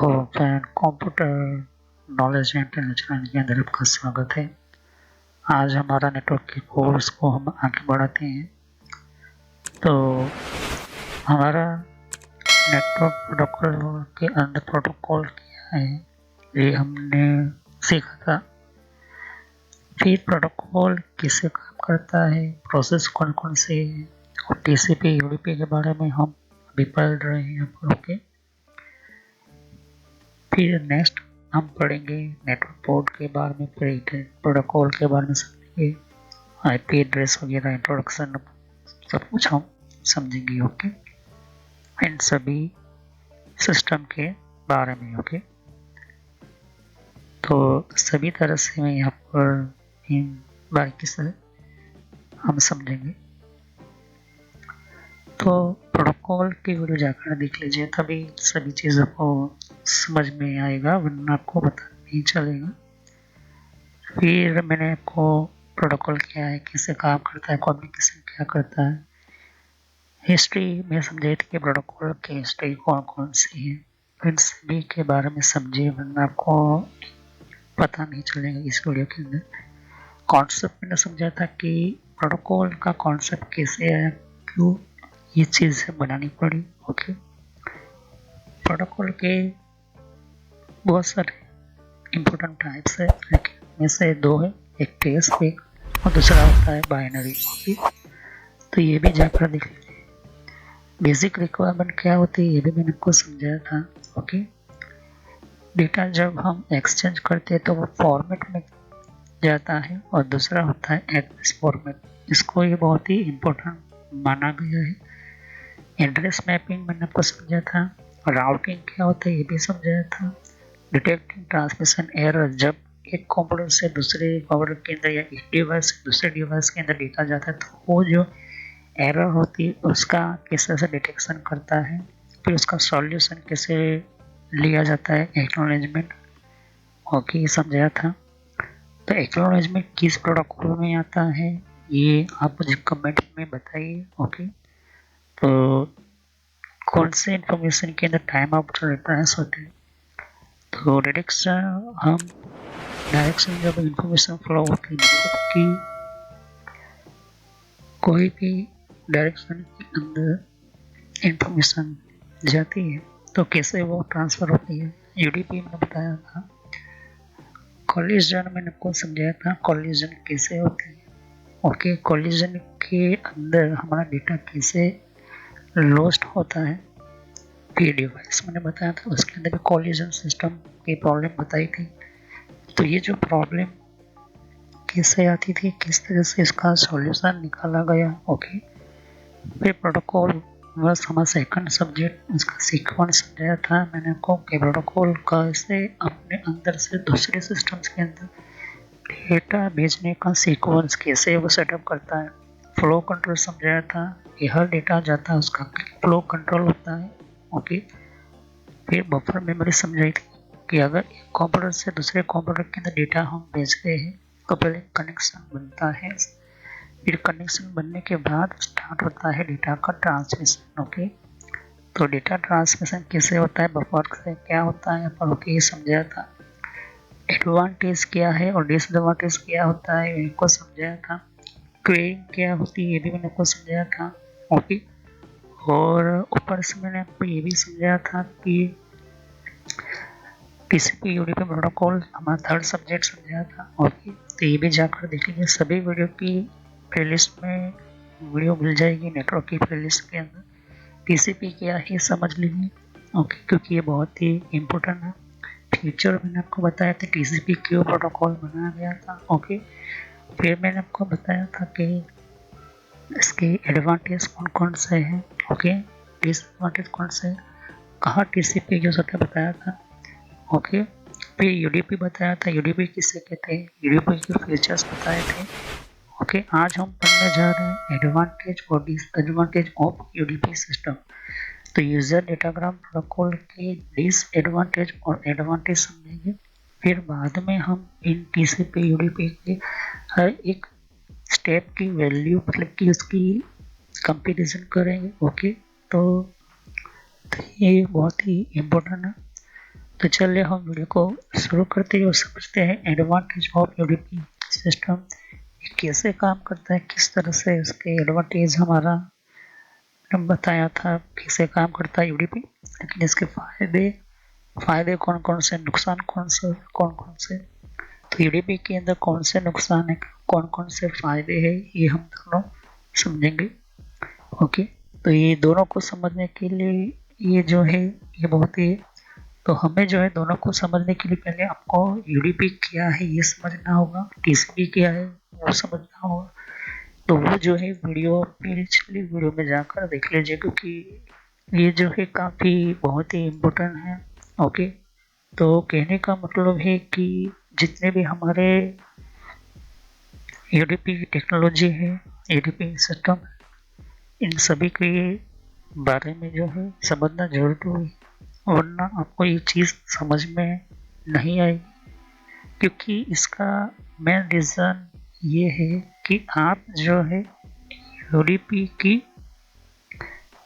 तो friend, computer knowledge and international के अंदर आपका स्वागत है। आज हमारा नेटवर्क के कोर्स को हम आगे बढ़ाते हैं। तो हमारा नेटवर्क प्रोटोकॉल के अंदर प्रोटोकॉल क्या है ये हमने सीखा था। फिर प्रोटोकॉल किससे काम करता है, प्रोसेस कौन कौन से है, और टीसीपी यूडीपी के बारे में हम अभी पढ़ रहे हैं। ओके, फिर नेक्स्ट हम पढ़ेंगे नेटवर्क पोर्ट के बारे में, फिर प्रोटोकॉल के बारे में समझेंगे, आईपी एड्रेस वगैरह इंट्रोडक्शन सब कुछ हम समझेंगे। ओके, इन सभी सिस्टम के बारे में। ओके, तो सभी तरह से मैं यहाँ पर इन बारीकी से हम समझेंगे। तो प्रोटोकॉल की वीडियो जाकर देख लीजिए, तभी सभी चीज़ों को समझ में आएगा, वरना आपको पता नहीं चलेगा। फिर मैंने आपको प्रोटोकॉल क्या है, कैसे काम करता है, कम्युनिकेशन क्या करता है, हिस्ट्री में समझे थे कि प्रोटोकॉल की हिस्ट्री कौन कौन सी है, इन सभी के बारे में समझिए, वरना आपको पता नहीं चलेगा। इस वीडियो के अंदर कॉन्सेप्ट मैंने समझा था कि प्रोटोकॉल का कॉन्सेप्ट कैसे है, क्यों ये चीज़ बनानी पड़ी। ओके, प्रोटोकॉल के बहुत सारे इम्पोर्टेंट टाइप्स है, लेकिन में से दो है, एक केस एक और दूसरा होता है बाइनरी। ओके, तो ये भी जाकर देख लीजिए। बेसिक रिक्वायरमेंट क्या होती है ये भी मैंने आपको समझाया था। ओके, डेटा जब हम एक्सचेंज करते हैं तो वो फॉर्मेट में जाता है, और दूसरा होता है एड्रेस फॉर्मेट। इसको ये बहुत ही इम्पोर्टेंट माना गया है। एड्रेस मैपिंग मैंने आपको समझा था, राउटिंग क्या होता है ये भी समझाया था, डिटेक्टिंग ट्रांसमिशन एरर, जब एक कंप्यूटर से दूसरे कंप्यूटर के अंदर या एक डिवाइस से दूसरे डिवाइस के अंदर डेटा जाता है तो वो जो एरर होती है उसका किस तरह से डिटेक्शन करता है, फिर उसका सॉल्यूशन कैसे लिया जाता है, एक्नॉलेजमेंट। ओके, ये समझाया था। तो एक्नॉलेजमेंट किस प्रोटोकॉल में आता है ये आप मुझे कमेंट में बताइए। ओके, तो कौन से इंफॉर्मेशन के अंदर टाइम आउट रेफरेंस होते हैं। तो डायरेक्शन हम डायरेक्शन जब इंफॉर्मेशन फ्लो होती है, मतलब कि कोई भी डायरेक्शन के अंदर इंफॉर्मेशन जाती है तो कैसे वो ट्रांसफर होती है, यूडीपी मैंने बताया था। कॉलिजन मैंने आपको समझाया था, कॉलिजन कैसे होती है। ओके, कॉलिजन के अंदर हमारा डेटा कैसे लॉस्ट होता है, ये डिवाइस मैंने बताया था, उसके अंदर भी कॉलिजन सिस्टम की प्रॉब्लम बताई थी। तो ये जो प्रॉब्लम कैसे आती थी, किस तरह से इसका सॉल्यूशन निकाला गया। ओके, फिर प्रोटोकॉल बस हमारा सेकंड सब्जेक्ट, उसका सीक्वेंस समझाया था मैंने आपको कि प्रोटोकॉल कैसे अपने अंदर से दूसरे सिस्टम्स के अंदर डेटा भेजने का सीक्वेंस कैसे वो सेटअप करता है। फ्लो कंट्रोल समझाया था कि हर डेटा जाता है उसका फ्लो कंट्रोल होता है। ओके, फिर बफर मेमोरी समझाई थी कि अगर एक कंप्यूटर से दूसरे कंप्यूटर के अंदर डेटा हम भेजते हैं तो पहले कनेक्शन बनता है, फिर कनेक्शन बनने के बाद स्टार्ट होता है डेटा का ट्रांसमिशन। ओके, तो डेटा ट्रांसमिशन कैसे होता है, बफर से क्या होता है पर ओके, ये समझाया था। एडवांटेज क्या है और डिसएडवांटेज क्या होता है इनको समझाया था। क्वेरीइंग क्या होती है ये भी मैंने आपको समझाया था। ओके, और ऊपर से मैंने आपको ये भी समझाया था कि टीसीपी यूडीपी प्रोटोकॉल हमारा थर्ड सब्जेक्ट समझाया था। ओके, तो ये भी जाकर देख लीजिए, सभी वीडियो की प्लेलिस्ट में वीडियो मिल जाएगी, नेटवर्क की प्लेलिस्ट के अंदर। टीसीपी क्या है समझ लीजिए। ओके, क्योंकि ये बहुत ही इम्पोर्टेंट है। फीचर मैंने आपको बताया था टीसीपी क्यों प्रोटोकॉल बनाया गया था। ओके, फिर मैंने आपको बताया था कि इसके एडवांटेज कौन कौन से हैं, ओके, डिसएडवांटेज कौन से हैं, कहाँ टीसीपी यूज होता है बताया था। ओके, फिर यूडीपी बताया था, यूडीपी किसे कहते हैं, यूडीपी के फीचर्स बताए थे। ओके, आज हम पढ़ने जा रहे हैं एडवांटेज और डिसएडवांटेज ऑफ यूडीपी सिस्टम। तो यूजर डेटाग्राम प्रोटोकॉल के डिसएडवांटेज और एडवांटेज समझेंगे, फिर बाद में हम इन टीसीपी यूडीपी के हर एक स्टेप की वैल्यू, मतलब कि उसकी कंपैरिजन करेंगे। ओके, तो ये बहुत ही इम्पोर्टेंट है। तो चलिए हम वीडियो को शुरू करते हैं और समझते हैं एडवांटेज ऑफ यूडीपी सिस्टम कैसे काम करता है, किस तरह से इसके एडवांटेज हमारा बताया था कैसे काम करता है यूडीपी, लेकिन इसके फायदे कौन कौन से, नुकसान कौन से। तो यूडीपी के अंदर कौन से नुकसान है, कौन कौन से फायदे हैं, ये हम दोनों समझेंगे। ओके, तो ये दोनों को समझने के लिए ये जो है ये बहुत ही, तो हमें जो है दोनों को समझने के लिए पहले आपको यूडीपी क्या है ये समझना होगा, टीसीपी क्या है वो समझना होगा। तो वो जो है वीडियो पिछली वीडियो में जाकर देख लीजिए, क्योंकि ये जो है काफ़ी बहुत ही इम्पोर्टेंट है। ओके, तो कहने का मतलब है कि जितने भी हमारे यूडीपी टेक्नोलॉजी है, यूडीपी सिस्टम, इन सभी के बारे में जो है समझना जरूरी है, वरना आपको ये चीज़ समझ में नहीं आएगी। क्योंकि इसका मेन रीज़न ये है कि आप जो है यूडीपी की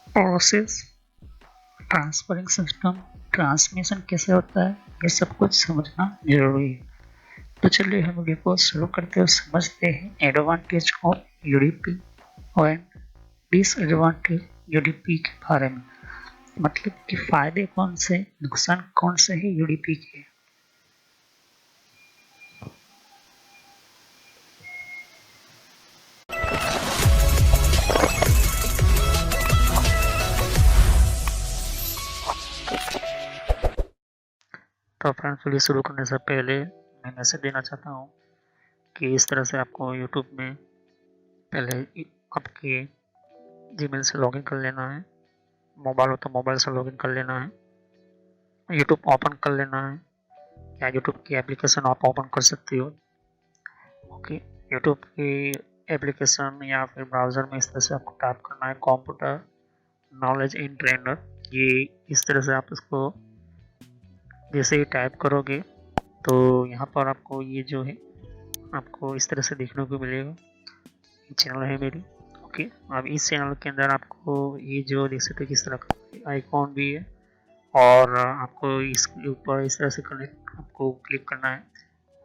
प्रोसेस, ट्रांसफरिंग सिस्टम, ट्रांसमिशन कैसे होता है, ये सब कुछ समझना जरूरी है। तो चलिए हम वीडियो को शुरू करते और समझते हैं एडवांटेज ऑफ यूडीपी और डिसएडवांटेज यूडीपी के बारे में, मतलब कि फायदे कौन से, नुकसान कौन से है यूडीपी के। तो फ्रेंड्स, वीडियो शुरू करने से पहले मैं मैसेज देना चाहता हूँ कि इस तरह से आपको यूट्यूब में पहले आपके जीमेल से लॉगिन कर लेना है, मोबाइल हो तो मोबाइल से लॉगिन कर लेना है, यूट्यूब ओपन कर लेना है, या यूट्यूब की एप्लीकेशन आप ओपन कर सकते हो। ओके, यूट्यूब की एप्लीकेशन या फिर ब्राउज़र में इस तरह से आपको टाइप करना है कंप्यूटर नॉलेज इन ट्रेनर। ये इस तरह से आप इसको जैसे ही टाइप करोगे तो यहाँ पर आपको ये जो है आपको इस तरह से देखने को मिलेगा, ये चैनल है मेरी। ओके, अब इस चैनल के अंदर आपको ये जो देख सकते किस तरह का आइकॉन भी है, और आपको इसके ऊपर इस तरह से आपको क्लिक करना है।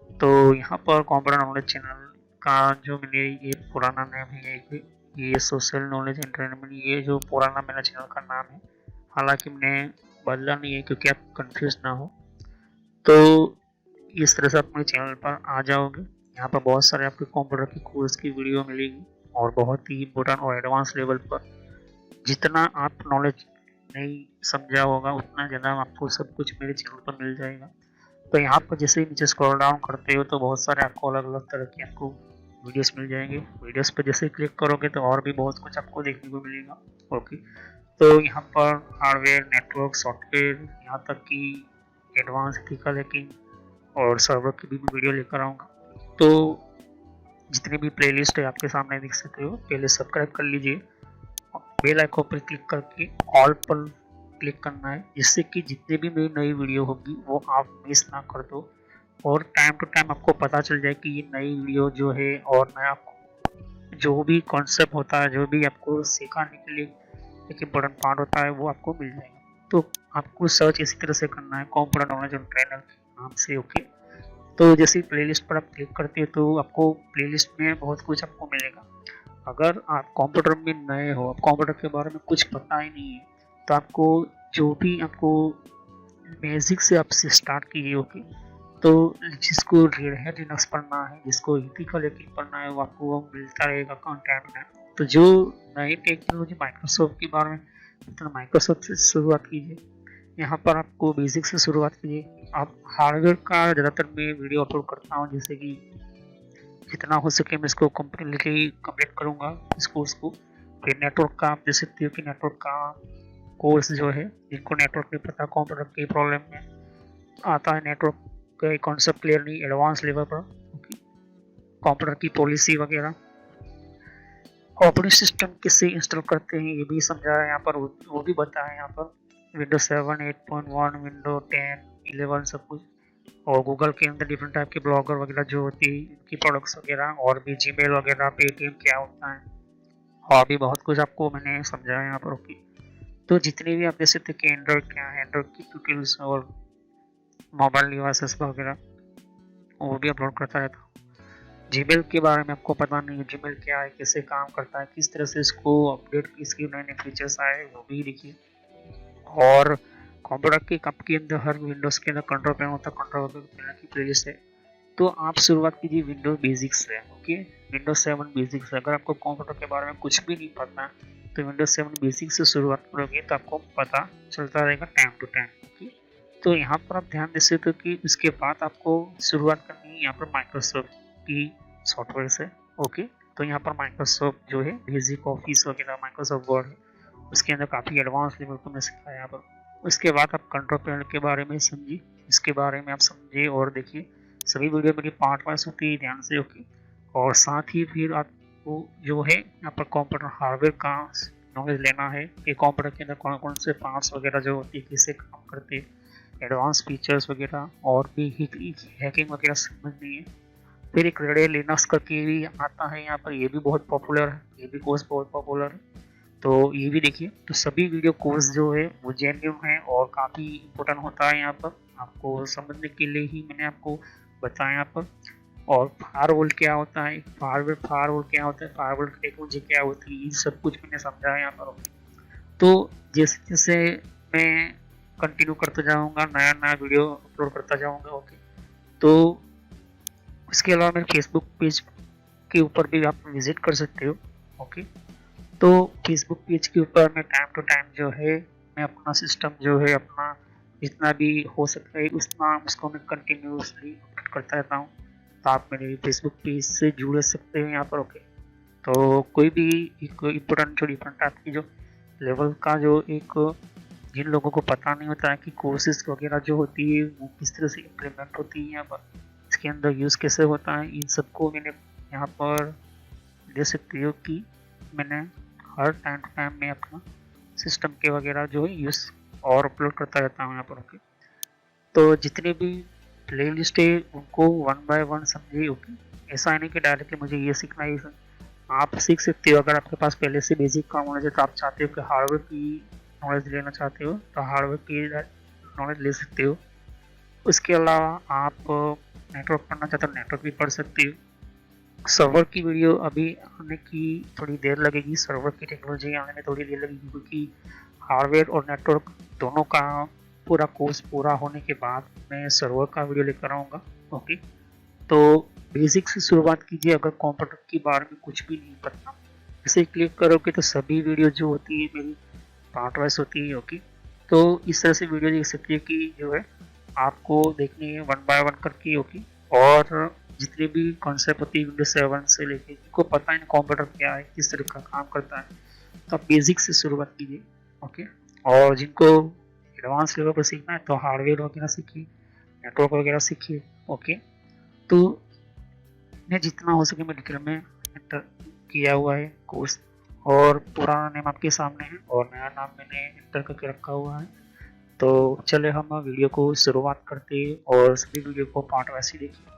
तो यहाँ पर कंप्यूटर नॉलेज चैनल का जो मैंने ये पुराना नाम है, ये सोशल नॉलेज एंटरटेनमेंट, ये जो पुराना मेरा चैनल का नाम है, हालांकि मैंने बदला नहीं है क्योंकि आप कंफ्यूज ना हो। तो इस तरह से आप मेरे चैनल पर आ जाओगे, यहाँ पर बहुत सारे आपके कंप्यूटर की कोर्स की वीडियो मिलेगी, और बहुत ही इम्पोर्टेंट और एडवांस लेवल पर जितना आप नॉलेज नहीं समझा होगा उतना ज़्यादा आपको सब कुछ मेरे चैनल पर मिल जाएगा। तो यहाँ पर जैसे ही नीचे स्क्रॉल डाउन करते हो तो बहुत सारे आपको अलग अलग तरह की आपको वीडियोस मिल जाएंगे। वीडियोस पर जैसे क्लिक करोगे तो और भी बहुत कुछ आपको देखने को मिलेगा। ओके, तो यहाँ पर हार्डवेयर, नेटवर्क, सॉफ्टवेयर, यहाँ तक कि एडवांस एथिकल हैकिंग और सर्वर की भी वीडियो लेकर आऊँगा। तो जितनी भी प्लेलिस्ट है आपके सामने देख सकते हो, पहले सब्सक्राइब कर लीजिए, बेल आइकन पर क्लिक करके ऑल पर क्लिक करना है, जिससे कि जितने भी मेरी नई वीडियो होगी वो आप मिस ना कर दो, और टाइम टू टाइम आपको पता चल जाए कि ये नई वीडियो जो है और नया जो भी कॉन्सेप्ट होता है, जो भी आपको सिखाने के लिए एक इम्पोर्टेंट पार्ट होता है, वो आपको मिल जाएगा। तो आपको सर्च इसी तरह से करना है कंप्यूटर नॉलेज ऑन ट्रेनर के नाम से। ओके, तो जैसे प्लेलिस्ट पर आप क्लिक करते हो तो आपको प्लेलिस्ट में बहुत कुछ आपको मिलेगा। अगर आप कंप्यूटर में नए हो, आप कंप्यूटर के बारे में कुछ पता ही नहीं है, तो आपको जो भी आपको बेसिक से आपसे स्टार्ट कीजिए। ओके, तो जिसको रेड हैट लिनक्स पढ़ना है, जिसको एथिकल हैकिंग पढ़ना है, वो आपको वो मिलता रहेगा कंटेंट में। तो जो नई टेक्नोलॉजी माइक्रोसॉफ्ट के बारे में, तो माइक्रोसॉफ्ट से शुरुआत कीजिए। यहाँ पर आपको बेसिक से शुरुआत कीजिए। आप हार्डवेयर का ज़्यादातर मैं वीडियो अपलोड करता हूँ, जैसे कि जितना हो सके मैं इसको कम्प्लीटली कंप्लीट करूँगा इस कोर्स को। फिर नेटवर्क का आप देख सकते हो कि नेटवर्क का कोर्स जो है, जिनको नेटवर्क नहीं पता, कंप्यूटर की प्रॉब्लम में आता है, नेटवर्क का कॉन्सेप्ट क्लियर नहीं, एडवांस लेवल पर कंप्यूटर की पॉलिसी वगैरह, ऑपरेटिंग सिस्टम किससे इंस्टॉल करते हैं ये भी समझाया यहाँ पर, वो भी बताया यहाँ पर। विंडोज 7, 8.1, विंडो 10, 11 सब कुछ, और गूगल के अंदर डिफरेंट टाइप के ब्लॉगर वगैरह जो होती है, इनकी प्रोडक्ट्स वगैरह, और भी जीमेल वगैरह, पेटीएम क्या होता है, और भी बहुत कुछ आपको मैंने समझाया यहाँ पर। ओके, तो जितने भी आप देख सकते हैं कि एंड्रॉइड क्या है, एंड्रॉइड की ट्यूटोरियल्स और मोबाइल डिवाइसेस वगैरह वो भी अपलोड करता रहता हूँ। जीमेल के बारे में आपको पता नहीं है, जीमेल क्या है, कैसे काम करता है, किस तरह से इसको अपडेट, इसके नए नए फीचर्स आए वो भी देखिए। और कंप्यूटर के कप के अंदर हर विंडोज़ के अंदर कंट्रोल पैनल होता है, कंट्रोल पैनल की प्लेलिस्ट है। तो आप शुरुआत कीजिए विंडोज बेसिक्स से, ओके। विंडोज 7 बेसिक्स, अगर आपको कंप्यूटर के बारे में कुछ भी नहीं पता तो विंडोज 7 बेसिक्स से शुरुआत करोगे तो आपको पता चलता रहेगा टाइम टू टाइम, ओके। तो यहाँ पर आप ध्यान दे सकते हो कि उसके बाद आपको शुरुआत करनी है यहाँ पर माइक्रोसॉफ्ट की सॉफ्टवेयर से, ओके। तो यहाँ पर माइक्रोसॉफ्ट जो है बेसिक ऑफिस वगैरह माइक्रोसॉफ्ट वर्ड है, उसके अंदर काफ़ी एडवांस लेवल को मैं सिखाया यहाँ पर। उसके बाद आप कंट्रोल पैनल के बारे में समझिए, इसके बारे में आप समझिए और देखिए। सभी वीडियो मेरी पार्ट वाइज होती है, ध्यान से, ओके। और साथ ही फिर आपको जो है यहाँ पर कंप्यूटर हार्डवेयर का नॉलेज लेना है कि कंप्यूटर के अंदर कौन कौन से पार्ट्स वगैरह जो होती है, कैसे काम करते हैं, एडवांस फीचर्स वगैरह, और भी हैकिंग वगैरह समझनी है। फिर एक रेड लिनक्स करके भी आता है यहाँ पर, ये भी बहुत पॉपुलर है, ये भी कोर्स बहुत पॉपुलर है, तो ये भी देखिए। तो सभी वीडियो कोर्स जो है वो जेन्युइन है और काफ़ी इम्पोर्टेंट होता है यहाँ पर, आपको समझने के लिए ही मैंने आपको बताया यहाँ पर। और फायरवॉल क्या होता है, फायरवॉल क्या होता है, फायरवॉल टेक्नोलॉजी क्या होती है, ये सब कुछ मैंने समझा है यहाँ पर। तो जैसे जैसे मैं कंटिन्यू करता जाऊँगा, नया नया वीडियो अपलोड करता जाऊँगा, ओके। तो इसके अलावा मेरे फेसबुक पेज के ऊपर भी आप विजिट कर सकते हो, ओके। तो फेसबुक पेज के ऊपर मैं टाइम टू टाइम जो है मैं अपना सिस्टम जो है अपना जितना भी हो सकता है उतना उसको मैं कंटिन्यूसली अपडेट करता रहता हूँ। तो आप मेरे फेसबुक पेज से जुड़ सकते हैं यहाँ पर, ओके। तो कोई भी एक इम्पोर्टेंट जो डिफरेंट आपकी जो लेवल का जो एक, जिन लोगों को पता नहीं होता है कि कोर्सेज वगैरह जो होती है वो किस तरह से इम्प्लीमेंट होती है यहाँ पर, इसके अंदर यूज़ कैसे होता है, इन सबको मैंने यहाँ पर दे सकती हो कि मैंने हर टाइम टू टाइम में अपना सिस्टम के वगैरह जो है यूज़ और अपलोड करता रहता हूँ यहाँ पर, ओके। तो जितने भी प्ले लिस्ट है उनको वन बाय वन समझिए, ओके। ऐसा नहीं कि डायरेक्टली मुझे ये सीखना है, आप सीख सकते हो। अगर आपके पास पहले से बेसिक का नॉलेज है तो आप चाहते हो कि हार्डवेयर की नॉलेज लेना चाहते हो तो हार्डवेयर की नॉलेज ले सकते हो। उसके अलावा आप नेटवर्क पढ़ना चाहते हो नेटवर्क भी पढ़ सकते हो। सर्वर की वीडियो अभी आने की थोड़ी देर लगेगी, सर्वर की टेक्नोलॉजी आने में थोड़ी देर लगेगी, क्योंकि हार्डवेयर और नेटवर्क दोनों का पूरा कोर्स पूरा होने के बाद मैं सर्वर का वीडियो लेकर आऊँगा, ओके। तो बेसिक से शुरुआत कीजिए, अगर कंप्यूटर के बारे में कुछ भी नहीं पता इसे क्लिक करोगे तो सभी वीडियो जो होती है मेरी पार्ट वाइज होती है, ओके। तो इस तरह से वीडियो देख सकती है कि जो है आपको देखनी है वन बाय वन करके, ओके। और जितने भी कॉन्सेप्ट होती है विंडोज 7 से लेके, जिनको पता है कंप्यूटर क्या है, किस तरह का काम करता है, तो आप बेसिक से शुरुआत कीजिए, ओके। और जिनको एडवांस लेवल पर सीखना है तो हार्डवेयर वगैरह सीखिए, नेटवर्क वगैरह सीखिए, ओके। तो मैं जितना हो सके मैं डिटेल में एंटर किया हुआ है कोर्स, और पुराना नेम आपके सामने है और नया नाम मैंने एंटर करके रखा हुआ है। तो चले हम वीडियो को शुरुआत करते हैं और सभी वीडियो को पार्ट वाइज देखिए।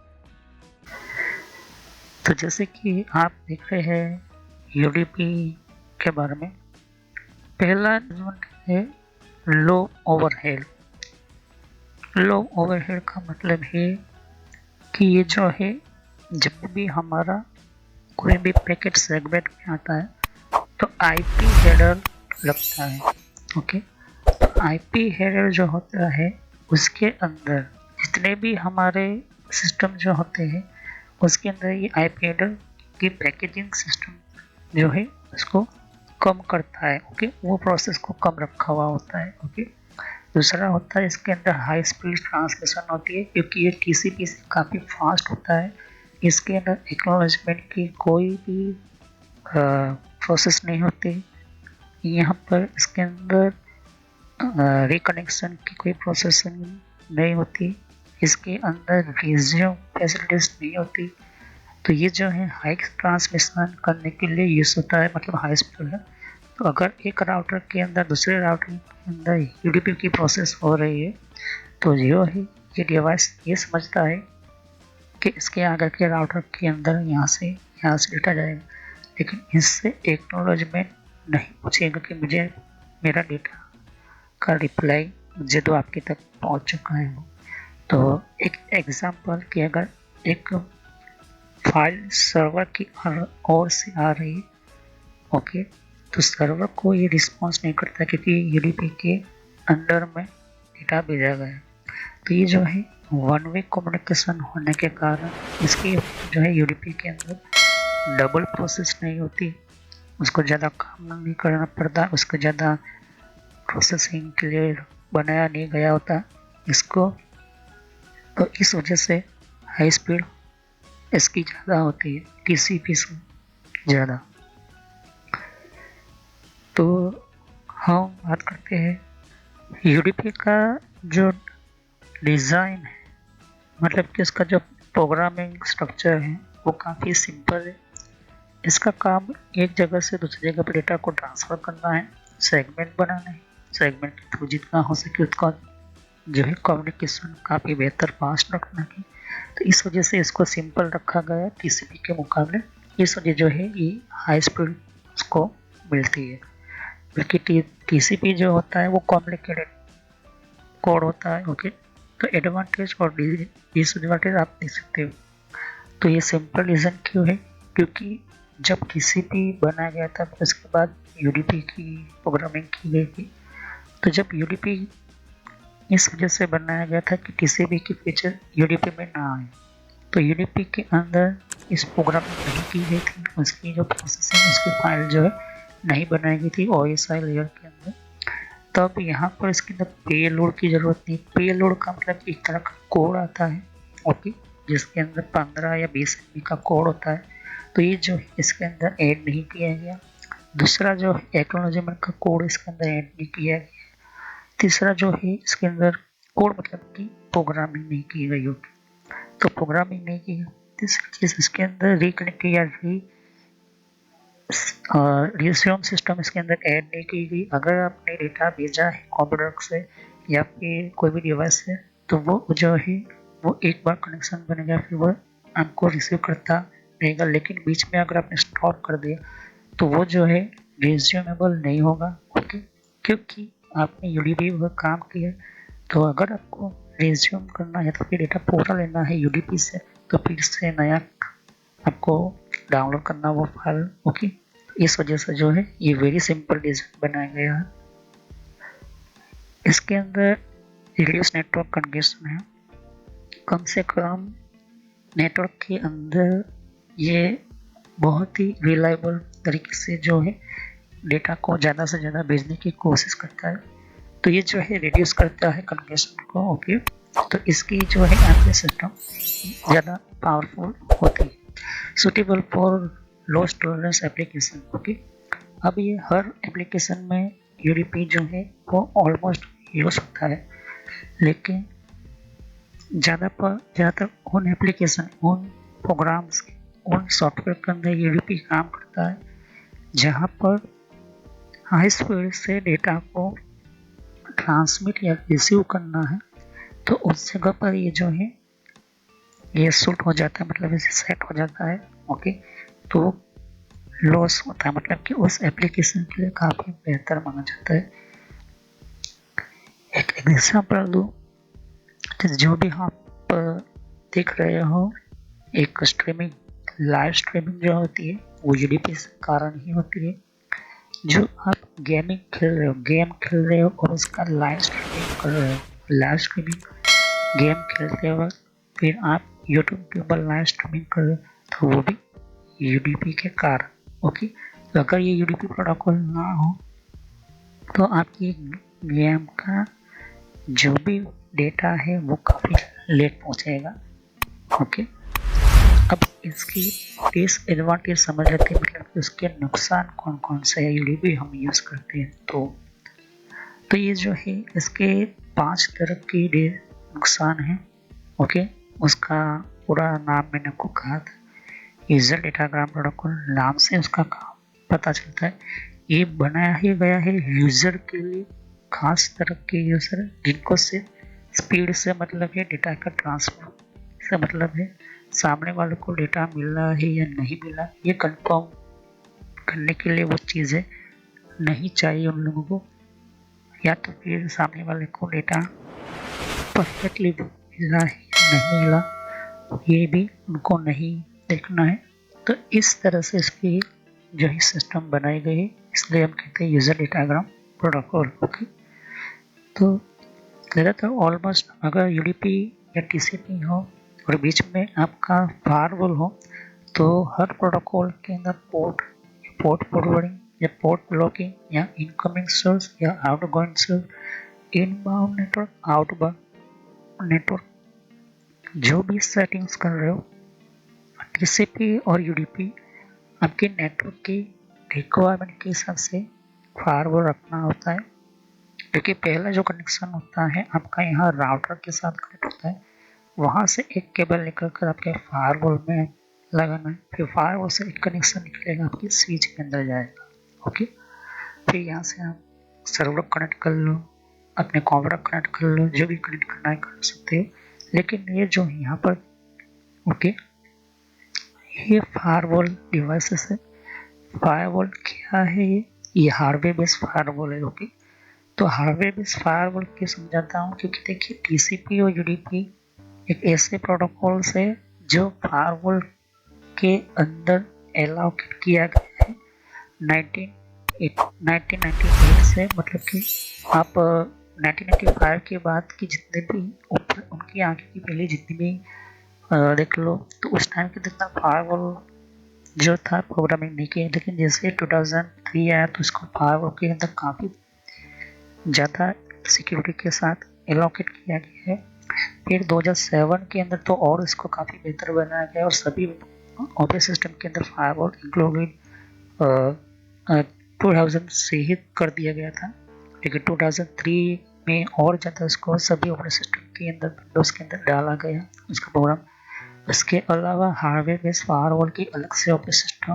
तो जैसे कि आप देख रहे हैं यूडीपी के बारे में, पहला है लो ओवरहेड। लो ओवरहेड का मतलब है कि ये जो है जब भी हमारा कोई भी पैकेट सेगमेंट में आता है तो आईपी हेडर लगता है, ओके। आईपी हेडर जो होता है उसके अंदर जितने भी हमारे सिस्टम जो होते हैं उसके अंदर ये आईपी हेडर की पैकेजिंग सिस्टम जो है उसको कम करता है, ओके। वो प्रोसेस को कम रखा हुआ होता है, ओके। दूसरा होता है इसके अंदर हाई स्पीड ट्रांसलेशन होती है, क्योंकि ये टीसीपी से काफ़ी फास्ट होता है। इसके अंदर एक्नॉलेजमेंट की कोई भी प्रोसेस नहीं होती। यहाँ पर इसके अंदर रिकनेक्शन की कोई प्रोसेसिंग नहीं होती। इसके अंदर रिज्यूम फैसिलिटीज नहीं होती। तो ये जो है हाई ट्रांसमिशन करने के लिए यूज़ होता है, मतलब हाई स्पीड है। तो अगर एक राउटर के अंदर दूसरे राउटर के अंदर यूडीपी की प्रोसेस हो रही है तो जो है ये डिवाइस ये समझता है कि इसके आगे के राउटर के अंदर यहाँ से डेटा जाएगा, लेकिन इससे एक्नॉलेजमेंट नहीं पूछेगा कि मुझे मेरा डेटा का रिप्लाई मुझे तो आपके तक पहुँच चुका है। तो एक एग्जांपल कि अगर एक फाइल सर्वर की ओर से आ रही है, ओके, तो सर्वर को ये रिस्पॉन्स नहीं करता क्योंकि यूडीपी के अंडर में डेटा भेजा गया है। तो ये जो है वन वे कम्युनिकेशन होने के कारण इसकी जो है यूडीपी के अंदर डबल प्रोसेस नहीं होती, उसको ज़्यादा काम नहीं करना पड़ता, उसको ज़्यादा प्रोसेसिंग के लिए बनाया नहीं गया होता इसको। तो इस वजह से हाई स्पीड इसकी ज़्यादा होती है टीसीपी से ज़्यादा। तो हम बात करते हैं यूडीपी का जो डिज़ाइन है, मतलब कि उसका जो प्रोग्रामिंग स्ट्रक्चर है वो काफ़ी सिंपल है। इसका काम एक जगह से दूसरी जगह पर डेटा को ट्रांसफ़र करना है, सेगमेंट बनाना है, सेगमेंट के थ्रू जितना हो सके उसका जो है कम्युनिकेशन काफ़ी बेहतर फास्ट रखना है। तो इस वजह से इसको सिंपल रखा गया टीसीपी के मुकाबले। इस वजह जो है ये हाई स्पीड उसको मिलती है, बल्कि टीसीपी जो होता है वो कॉम्प्लिकेटेड कोड होता है। ओके, तो एडवांटेज और डिसएडवांटेज आप देख सकते हो। तो ये सिंपल रीज़न क्यों है, क्योंकि जब टीसीपी बनाया गया था उसके बाद यूडीपी की प्रोग्रामिंग की गई थी। तो जब यूडीपी इस वजह से बनाया गया था कि टीसीपी की फीचर यूडीपी में ना आए, तो यूडीपी के अंदर इस प्रोग्रामिंग नहीं की गई थी, उसकी जो प्रोसेसिंग उसकी फाइल जो है नहीं बनाई गई थी ओएसआई लेयर के अंदर। तब यहाँ पर इसके अंदर पेलोड की ज़रूरत नहीं। पेलोड का मतलब एक तरह का कोड आता है, ओके, जिसके अंदर 15 या 20 MB का कोड होता है। तो ये जो है इसके अंदर ऐड नहीं किया गया। दूसरा जो है एक्नॉलेजमेंट का कोड इसके अंदर ऐड नहीं किया गया। तीसरा जो है इसके अंदर कोड मतलब कि प्रोग्रामिंग नहीं की गई होगी, तो प्रोग्रामिंग नहीं की गई। तीसरी चीज़ इसके अंदर रिकनेक्ट या रिज्यूम सिस्टम इसके अंदर ऐड नहीं की गई। अगर आपने डेटा भेजा है कंप्यूटर से या फिर कोई भी डिवाइस से, तो वो जो है वो एक बार कनेक्शन बनेगा, फिर वो आपको रिसीव करता रहेगा। लेकिन बीच में अगर आपने स्टॉप कर दिया तो वो जो है रिज्यूमेबल नहीं होगा, ओके, क्योंकि आपने यूडीपी पर काम किया। तो अगर आपको रिज्यूम करना है तो फिर डेटा पूरा लेना है यूडीपी से, तो फिर से नया आपको डाउनलोड करना वो फाइल, ओके। इस वजह से जो है ये वेरी सिंपल डिज़ाइन बनाया गया है। इसके अंदर रिड्यूस नेटवर्क कंजेशन है। कम से कम नेटवर्क के अंदर ये बहुत ही रिलायबल तरीके से जो है डेटा को ज़्यादा से ज़्यादा भेजने की कोशिश करता है। तो ये जो है रिड्यूस करता है कंजेशन को, ओके। तो इसकी जो है एमपी सिस्टम ज़्यादा पावरफुल होती है, suitable for low tolerance application, okay. अब ये हर एप्लीकेशन में यूडीपी जो है वो ऑलमोस्ट यूज होता है, लेकिन ज़्यादातर उन एप्लीकेशन, उन प्रोग्राम्स, उन सॉफ्टवेयर के अंदर यूडीपी काम करता है जहाँ पर हाई स्पीड से डेटा को ट्रांसमिट या रिसीव करना है। तो उस जगह पर ये जो है ये सूट हो जाता है, मतलब इसे सेट हो जाता है, ओके। तो लॉस होता है, मतलब कि उस एप्लीकेशन के लिए काफ़ी बेहतर माना जाता है। एक एग्जाम्पल दूँ, जो भी आप देख रहे हो, एक स्ट्रीमिंग, लाइव स्ट्रीमिंग जो होती है वो यूडीपी के कारण ही होती है। जो आप गेम खेल रहे हो और उसका लाइव स्ट्रीमिंग कर रहे हो, लाइव स्ट्रीमिंग गेम खेलते वक्त फिर आप यूट्यूब के ऊपर लाइव स्ट्रीमिंग कर रहे हो, तो वो भी यूडीपी के कारण, ओके। तो अगर ये यूडीपी प्रोटोकॉल ना हो तो आपकी गेम का जो भी डेटा है वो काफ़ी लेट पहुंचेगा, ओके। अब इसकी डिसएडवांटेज समझ लेते हैं, मतलब कि उसके नुकसान कौन कौन से है यूडीपी हम यूज़ करते हैं। तो ये जो है इसके 5 तरह के नुकसान हैं, ओके। उसका पूरा नाम मैंने आपको कहा था, यूजर डेटाग्राम प्रोटोकॉल, नाम से उसका काम पता चलता है। ये बनाया ही गया है यूजर के लिए, खास तरह के यूजर जिनको से स्पीड से मतलब है, डेटा का ट्रांसफर से मतलब है, सामने वाले को डेटा मिल रहा है या नहीं मिला ये कंफर्म करने के लिए वो चीज़ें नहीं चाहिए उन लोगों को, या तो फिर सामने वाले को डेटा परफेक्टली मिला है या नहीं मिला, ये भी उनको नहीं देखना है। तो इस तरह से इसकी जो है सिस्टम बनाई गई है, इसलिए हम कहते हैं यूजर डेटाग्राम प्रोटोकॉल। ओके, तो ज़्यादातर ऑलमोस्ट अगर यूडीपी या टीसीपी हो और बीच में आपका फायरवॉल हो, तो हर प्रोटोकॉल के अंदर पोर्ट फॉरवर्डिंग या पोर्ट लॉकिंग या इनकमिंग सर्व्स या आउटगोइंग सर्व, इनबाउंड नेटवर्क, आउटबाउंड नेटवर्क, जो भी सेटिंग्स कर रहे हो टीसीपी और यूडीपी, आपके नेटवर्क की रिक्वायरमेंट के हिसाब से फायरवॉल रखना होता है। क्योंकि पहला जो कनेक्शन होता है आपका यहाँ राउटर के साथ कनेक्ट होता है, वहाँ से एक केबल निकल कर आपके फायरवॉल में लगाना है, फिर फायरवॉल से एक कनेक्शन निकलेगा आपकी स्विच के अंदर जाएगा। ओके, फिर यहाँ से आप सर्वर कनेक्ट कर लो, अपने कंप्यूटर कनेक्ट कर लो, जो भी कनेक्ट करना है कर सकते हो। लेकिन ये जो यहाँ पर ओके, ये फायरवॉल डिवाइसेस है। फायरवॉल क्या है? ये हार्डवेयर बेस्ड फायरवॉल है। ओके, तो हार्डवेयर बेस्ड फायरवॉल क्यों समझाता हूँ, क्योंकि देखिए टीसीपी और यूडीपी एक ऐसे प्रोटोकॉल्स है जो फायरवॉल के अंदर एलोकेट किया गया है 1998 से। मतलब कि आप 1995 के बाद की जितने भी ऊपर उनकी आगे की पहले जितनी भी देख लो, तो उस टाइम के जितना फायरवॉल जो था प्रोग्रामिंग नहीं किया। लेकिन जैसे 2003 आया तो इसको फायरवॉल के अंदर काफ़ी ज़्यादा सिक्योरिटी के साथ एलोकेट किया गया है। फिर 2007 के अंदर तो और इसको काफ़ी बेहतर बनाया गया और सभी ऑपरेटिंग सिस्टम के अंदर फायरवॉल इंक्लूडेड 2000 से ही कर दिया गया था। लेकिन 2003 में और ज़्यादा इसको सभी ऑपरेटिंग सिस्टम के अंदर विंडोज़ के अंदर डाला गया उसका प्रोग्राम। इसके अलावा हार्डवेयर बेस्ड फायरवॉल की अलग से ऑपरेटिंग सिस्टम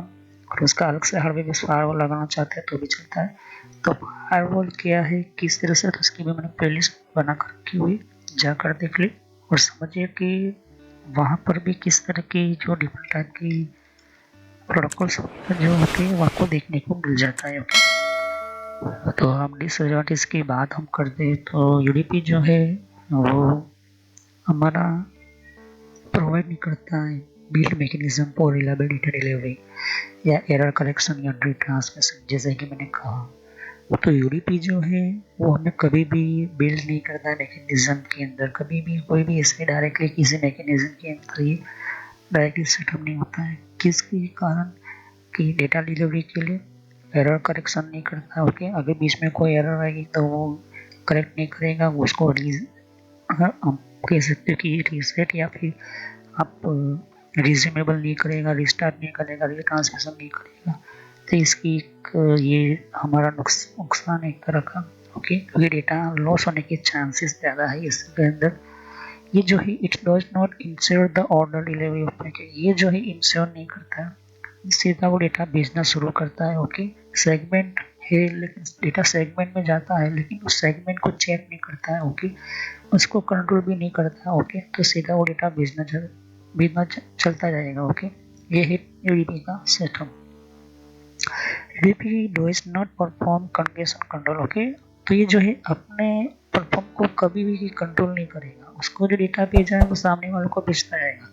और उसका अलग से हार्डवेयर बेस्ड फायरवॉल लगाना चाहते हैं तो भी चलता है। तो फायरवॉल क्या है, किस तरह से, तो उसकी भी मैंने प्लेलिस्ट बना कर रखी हुई, जाकर देख ली और समझिए कि वहाँ पर भी किस तरह की जो डिफरेंट टाइप की प्रोटोकॉल्स जो होते हैं वो आपको देखने को मिल जाता है। ओके, तो हम डिसएडवांटेज की बात हम करते हैं तो यूडीपी जो है वो हमारा प्रोवाइड नहीं करता है build mechanism for reliable data delivery या एरर करेक्शन या ट्रांसमिशन, जैसे कि मैंने कहा। तो यूडीपी जो है वो हमें कभी भी बिल्ड नहीं करता है मैकेनिज्म के अंदर, कभी भी कोई भी ऐसे डायरेक्टली किसी मैकेनिज्म के अंदर ये डायरेक्टली सेटअप नहीं होता है। किसके कारण? कि डेटा डिलीवरी के लिए एरर करेक्शन नहीं करता। ओके, अगर बीच में कोई एरर आएगी तो वो करेक्ट नहीं करेगा, उसको हम कह सकते हो कि रीसेट या फिर आप रिज्यूमेबल नहीं करेगा, रिस्टार्ट नहीं करेगा, रिट्रांसमिशन नहीं करेगा। तो इसकी एक ये हमारा नुकसान है एक तरह का। ओके, क्योंकि डेटा लॉस होने के चांसेस ज़्यादा है इसके अंदर। ये जो है it does not ensure the order delivery of packet, ये जो है इंश्योर नहीं करता है, सीधा वो डेटा भेजना शुरू करता है। ओके, सेगमेंट है लेकिन डेटा सेगमेंट में जाता है लेकिन उस सेगमेंट को चेक नहीं करता है। ओके, उसको कंट्रोल भी नहीं करता है। ओके, तो सीधा वो डेटा भेजना चलता जाएगा। ओके, ये है यूडीपी का system. UDP does not perform condition control. Okay, तो ये जो है अपने परफॉर्म को कभी भी कंट्रोल नहीं करेगा, उसको जो डेटा भेजा है वो सामने वाले को भेजता जाएगा।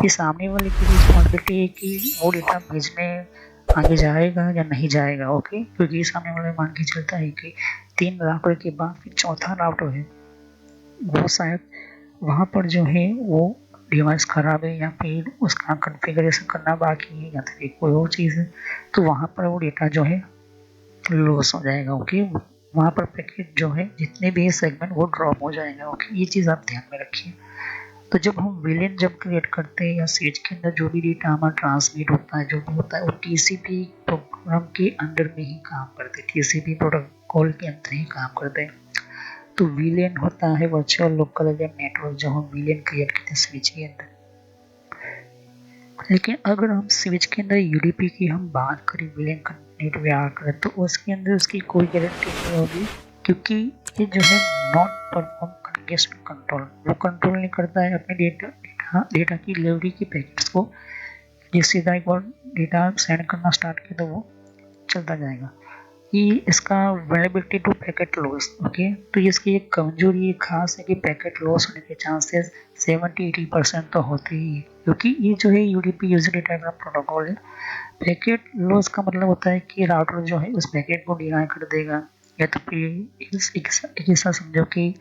ये सामने वाले की रिस्पॉन्सिबिलिटी है कि वो डेटा भेजने आगे जाएगा या नहीं जाएगा। ओके, क्योंकि सामने वाले मान के चलता है कि 3 राउटर के बाद फिर चौथा राउटर है, वो शायद वहाँ पर जो है वो डिवाइस ख़राब है या फिर उसका कॉन्फ़िगरेशन करना बाकी है या फिर कोई और चीज़ है, तो वहाँ पर वो डेटा जो है लॉस हो जाएगा। ओके, वहाँ पर पैकेट जो है जितने भी सेगमेंट वो ड्रॉप हो जाएगा। ओके, ये चीज़ आप ध्यान में रखिए। तो जब हम विलेन जब क्रिएट करते हैं या स्विच के अंदर जो भी डेटा हमारा ट्रांसमिट होता है, जो भी होता है वो टीसीपी प्रोग्राम के अंदर में ही काम करते हैं, टीसीपी प्रोटोकॉल के अंदर ही काम करते हैं। तो विलेन होता है वर्चुअल लोकल एरिया नेटवर्क, जो हम विलेन क्रिएट करते हैं स्विच के अंदर। लेकिन अगर हम स्विच के अंदर यूडीपी की हम बात करें, विलेन कनेक्ट व्यवहार करें, तो उसके अंदर उसकी कोई गारंटी नहीं होगी, क्योंकि ये जो है नॉट परफॉर्म कंजेशन कंट्रोल, वो कंट्रोल नहीं करता है अपने डेटा की डिलीवरी की पैकेट्स को। जिस सीधा एक बार डेटा सेंड करना स्टार्ट किया तो वो चलता जाएगा। कि इसका वेलेबिलिटी टू पैकेट लॉस। ओके, तो इसकी एक कमजोरी खास है कि पैकेट लॉस होने के चांसेस 70-80% तो होते ही है, क्योंकि ये जो है यूडीपी यूजर डेटा ग्राम प्रोटोकॉल है। पैकेट लॉस का मतलब होता है कि राउटर जो है उस पैकेट को डिनाई कर देगा, या तो फिर ऐसा समझो कि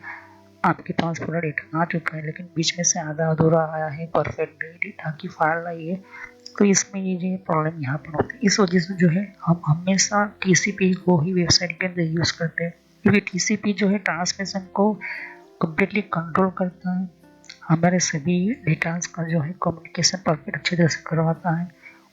आपके पास पूरा डेटा आ चुका है लेकिन बीच में से आधा अधूरा आया है, परफेक्ट डेटा की फाइल आई है, तो इसमें ये जो प्रॉब्लम यहाँ पर होती है। इस वजह से जो है हम हमेशा टीसीपी को ही वेबसाइट के अंदर यूज़ करते हैं, क्योंकि टीसीपी जो है ट्रांसमिशन को कम्प्लीटली कंट्रोल करता है, हमारे सभी डेटास का जो है कम्युनिकेशन परफेक्ट अच्छी तरह से करवाता है।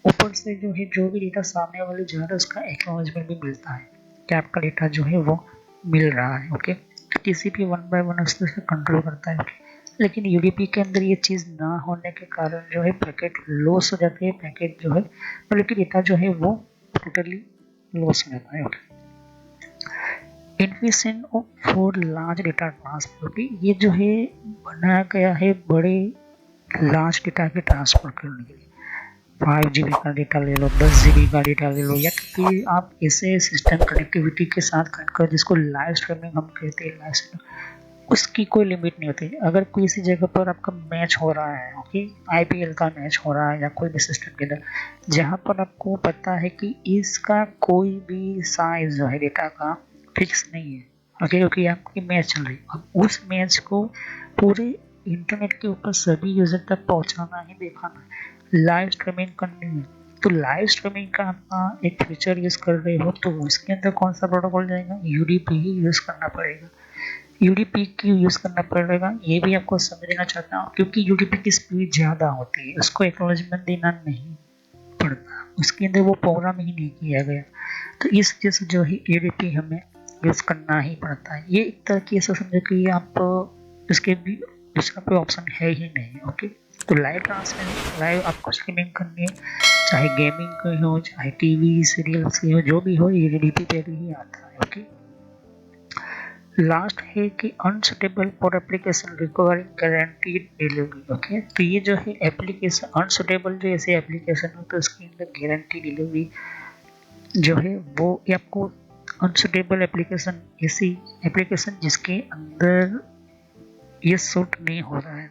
ऊपर से जो है जो भी डेटा सामने वाले जा रहा है उसका एक्नॉलेजमेंट भी मिलता है कि आपका डेटा जो है वो मिल रहा है। ओके, टीसीपी 1 बाय 1 उस तरह से कंट्रोल करता है। लेकिन यूडीपी के अंदर ये चीज़ ना होने के कारण जो है पैकेट लॉस हो जाते हैं, पैकेट जो है मतलब कि डेटा जो है वो टोटली लॉस हो जाता है। इनफिशिएंट फॉर लार्ज डेटा ट्रांसफर, ये जो है बनाया गया है बड़े लार्ज डेटा के ट्रांसफर करने के लिए। 5 GB का डेटा ले लो, 10 GB का डेटा ले लो, या फिर आप ऐसे सिस्टम कनेक्टिविटी के साथ कनेक्ट कर जिसको लाइव स्ट्रीमिंग हम कहते हैं, लाइव स्ट्रीमिंग, उसकी कोई लिमिट नहीं होती। अगर किसी जगह पर आपका मैच हो रहा है, ओके, आईपीएल का मैच हो रहा है या कोई भी सिस्टम के अंदर जहाँ पर आपको पता है कि इसका कोई भी साइज जो है डेटा का फिक्स नहीं है, ओके, क्योंकि आपकी मैच चल रही है, अब उस मैच को पूरे इंटरनेट के ऊपर सभी यूजर तक पहुंचाना है, दिखाना है, लाइव स्ट्रीमिंग करनी है। तो लाइव स्ट्रीमिंग का आप एक फीचर यूज कर रहे हो तो उसके अंदर कौन सा प्रोटोकॉल जाएगा, यूडीपी ही यूज करना पड़ेगा। यूडीपी क्यों यूज करना पड़ेगा ये भी आपको समझना चाहता हूँ, क्योंकि यूडीपी की स्पीड ज़्यादा होती है, उसको एक्नॉलेजमेंट देना नहीं पड़ता, उसके अंदर वो प्रोग्राम ही नहीं किया गया, तो इस वजह से जो है यूडीपी हमें यूज करना ही पड़ता है। ये एक तरह की ऐसा समझो कि आप उसके भी दूसरा कोई ऑप्शन है ही नहीं। ओके, तो लाइव ट्रांसमिशन, लाइव आपको स्ट्रीमिंग करनी है, चाहे गेमिंग की हो, चाहे टीवी सीरियल्स की हो, जो भी हो, ये यूडीपी पे ही आता है। ओके, लास्ट है कि unsuitable for application requiring guaranteed delivery. Okay, तो ये जो है एप्लीकेशन अनसुटेबल, जो ऐसे एप्लीकेशन हो तो उसके अंदर गारंटी डिलीवरी जो है वो आपको अनसुटेबल एप्लीकेशन, ऐसी एप्लीकेशन जिसके अंदर ये सूट नहीं हो रहा है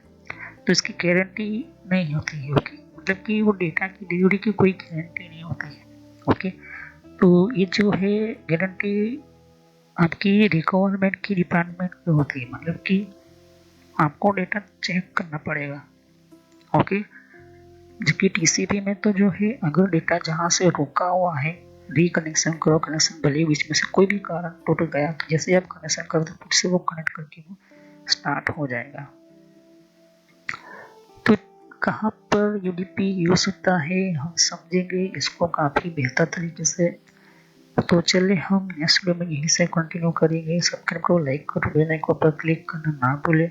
तो इसकी गारंटी नहीं होती है। ओके, मतलब कि वो डेटा की डिलीवरी की कोई गारंटी नहीं होती है। ओके, तो ये जो है गारंटी आपकी रिक्वायरमेंट की डिपार्टमेंट में होती है, मतलब कि आपको डेटा चेक करना पड़ेगा। ओके, जबकि टीसीपी में तो जो है अगर डेटा जहाँ से रुका हुआ है रिकनेक्शन करो, कनेक्शन भले बीच में से कोई भी कारण टूट गया तो जैसे आप कनेक्शन कर दो फिर से वो कनेक्ट करके वो स्टार्ट हो जाएगा। तो कहाँ पर यूडीपी यूज होता है हम समझेंगे इसको काफ़ी बेहतर तरीके से। तो चलिए हम नेक्स्ट वीडियो में यहीं से कंटिन्यू करेंगे। सब्सक्राइब करो, लाइक करो, बेल आइकन पर क्लिक करना ना भूलें।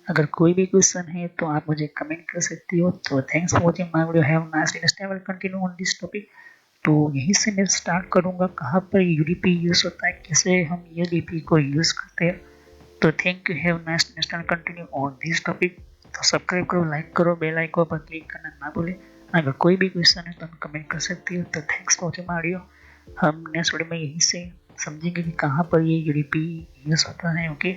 अगर कोई भी क्वेश्चन है तो आप मुझे कमेंट कर सकती हो। तो thanks for watching my video, have nice day, next time I will continue on this topic. तो यहीं से मैं स्टार्ट करूँगा कहाँ पर यूडीपी यूज़ होता है, कैसे हम यूडीपी को यूज़ करते हैं। तो thank you, have nice day, next time continue on this topic. तो सब्सक्राइब करो, लाइक करो, बेल आइकन पर क्लिक करना ना भूलें। अगर कोई भी क्वेश्चन है तो हम कमेंट कर सकती हो। तो thanks for watching my video. हम नेक्स्ट वीडियो में यहीं से समझेंगे कि कहाँ पर ये यूडीपी यूज़ होता है। ओके,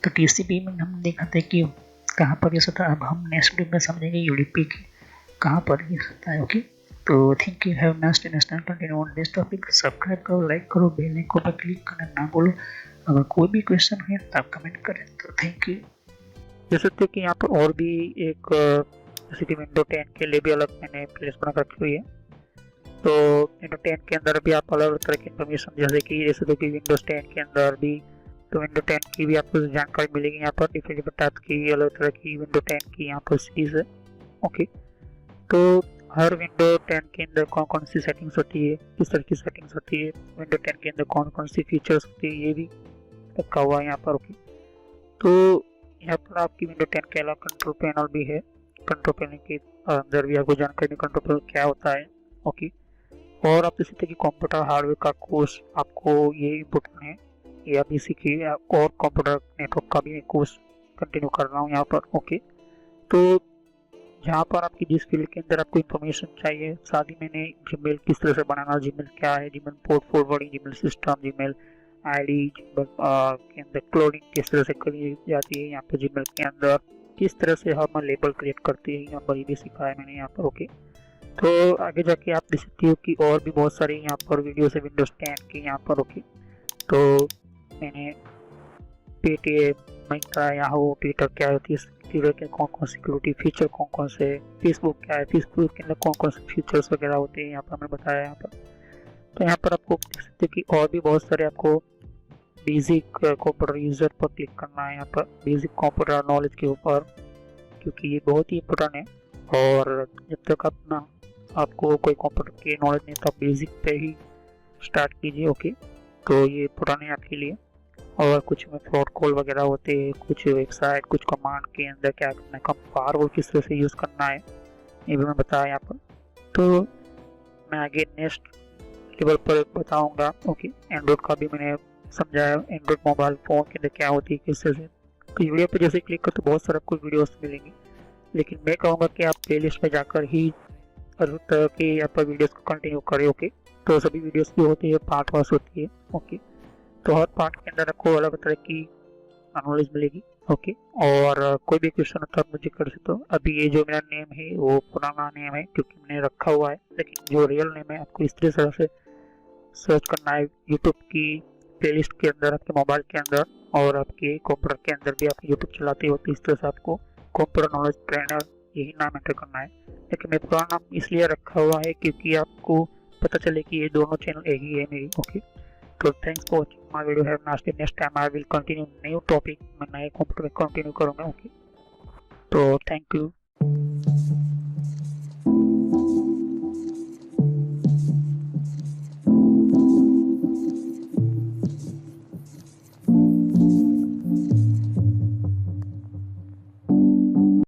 तो टीसीपी में हम देखा था कि कहाँ पर यूज़ होता है, अब हम नेक्स्ट वीडियो में समझेंगे यूडीपी की कहाँ पर यूज़ होता है। ओके, तो thank you, have nice day, next time continue on this topic. Subscribe करो, लाइक करो, बेल आइकन पर क्लिक करना ना भूलो। अगर कोई भी क्वेश्चन है तो आप कमेंट करें। तो थैंक यू। जैसे थे कि यहाँ पर और भी एक जैसे कि विंडो 10 के लिए भी अलग मैंने प्लेस बना रखी हुई है। तो विंडो 10 के अंदर भी आप अलग अलग तरह की इन्फॉर्मेशन, जैसे कि कि विंडोज 10 के अंदर भी तो विंडो 10 की भी आपको जानकारी मिलेगी यहाँ पर, डिफरेंट टाइप की अलग तरह की विंडो 10 की यहाँ पर सीरीज है। ओके, तो हर विंडो 10 के अंदर कौन कौन सी सेटिंग्स होती है, किस तरह की सेटिंग्स होती है, विंडो 10 के अंदर कौन कौन सी फीचर्स होती है, ये भी रखा हुआ है यहाँ पर। ओके, तो यहाँ पर आपकी विंडो 10 के अलावा कंट्रोल पैनल भी है। कंट्रोल पैनल के अंदर भी आपको जानकारी कंट्रोल पैनल क्या होता है। ओके, और आप इसी तरह की कंप्यूटर हार्डवेयर का कोर्स आपको ये इम्पोर्टेंट है, ये आप इसी की और कंप्यूटर नेटवर्क का भी कोर्स कंटिन्यू कर रहा हूँ यहाँ पर। ओके, तो जहाँ पर आपकी जिस फील्ड के अंदर आपको इन्फॉर्मेशन चाहिए, साथ ही मैंने जीमेल किस तरह से बनाना, जीमेल क्या है, Gmail port forwarding, Gmail system, Gmail ID के अंदर क्लोनिंग किस तरह से करी जाती है, यहाँ पर जीमेल के अंदर किस तरह से हम लेबल क्रिएट करते हैं, यहाँ पर ये भी सिखाया मैंने यहाँ पर। ओके, तो आगे जाके आप देख सकते हो कि और भी बहुत सारे यहाँ पर वीडियोस है विंडोज 10 के यहाँ पर। ओके, तो मैंने पेटीएम, मिंत्रा, याहू, ट्विटर क्या होती है, ट्विटर के कौन कौन सिक्योरिटी फीचर कौन कौन से, फेसबुक क्या है, फेसबुक के अंदर कौन कौन से फीचर्स वगैरह होते हैं, यहाँ पर मैंने बताया यहाँ पर। तो यहाँ पर आपको देख सकते हैं कि और भी बहुत सारे आपको बेसिक कंप्यूटर यूजर पर क्लिक करना है, यहाँ पर बेसिक कंप्यूटर नॉलेज के ऊपर, क्योंकि ये बहुत ही इम्पोर्टेंट है। और जब तक अपना आपको कोई कंप्यूटर की नॉलेज नहीं तो आप बेसिक पे ही स्टार्ट कीजिए। ओके, तो ये इम्पोर्टेंट है आपके लिए। और कुछ में फ्रॉड कॉल वगैरह होते हैं, कुछ वेबसाइट, कुछ कमांड के अंदर क्या करना है, कम फायरवॉल किस तरह से यूज़ करना है, ये भी मैं बताया यहाँ पर। तो मैं आगे नेक्स्ट लेवल पर बताऊंगा। ओके, एंड्रॉइड का भी मैंने समझाया, एंड्रॉइड मोबाइल फ़ोन के अंदर क्या होती है किस तरह से। तो वीडियो पर जैसे क्लिक कर तो बहुत सारे आपको वीडियोस मिलेंगे, लेकिन मैं कहूँगा कि आप प्ले लिस्ट में जाकर ही हर तरह के यहाँ पर वीडियोज़ को कंटिन्यू करें। ओके, तो सभी वीडियोज़ की होती है पार्ट वाइज होती है। ओके, तो हर पार्ट के अंदर आपको अलग तरह की नॉलेज मिलेगी। ओके, और कोई भी क्वेश्चन होता है मुझे कर सकते हो। अभी ये जो मेरा नेम है वो पुराना नेम है क्योंकि मैंने रखा हुआ है, लेकिन जो रियल नेम है आपको इस तरह से सर्च करना है यूट्यूब की प्लेलिस्ट के अंदर, आपके मोबाइल के अंदर, और आपके कंप्यूटर के अंदर भी आप यूट्यूब चलाते हो तो इस तरह से आपको कंप्यूटर नॉलेज ट्रेनर यही नाम एंटर करना है। लेकिन मैं पुराना नाम इसलिए रखा हुआ है क्योंकि आपको पता चले कि ये दोनों चैनल एक ही है मेरी। ओके, तो thanks for watching my video. Have nice day. Next time I will continue new topic, मैं नए कंप्यूटर में कंटिन्यू करूँगा। ओके, तो थैंक यू।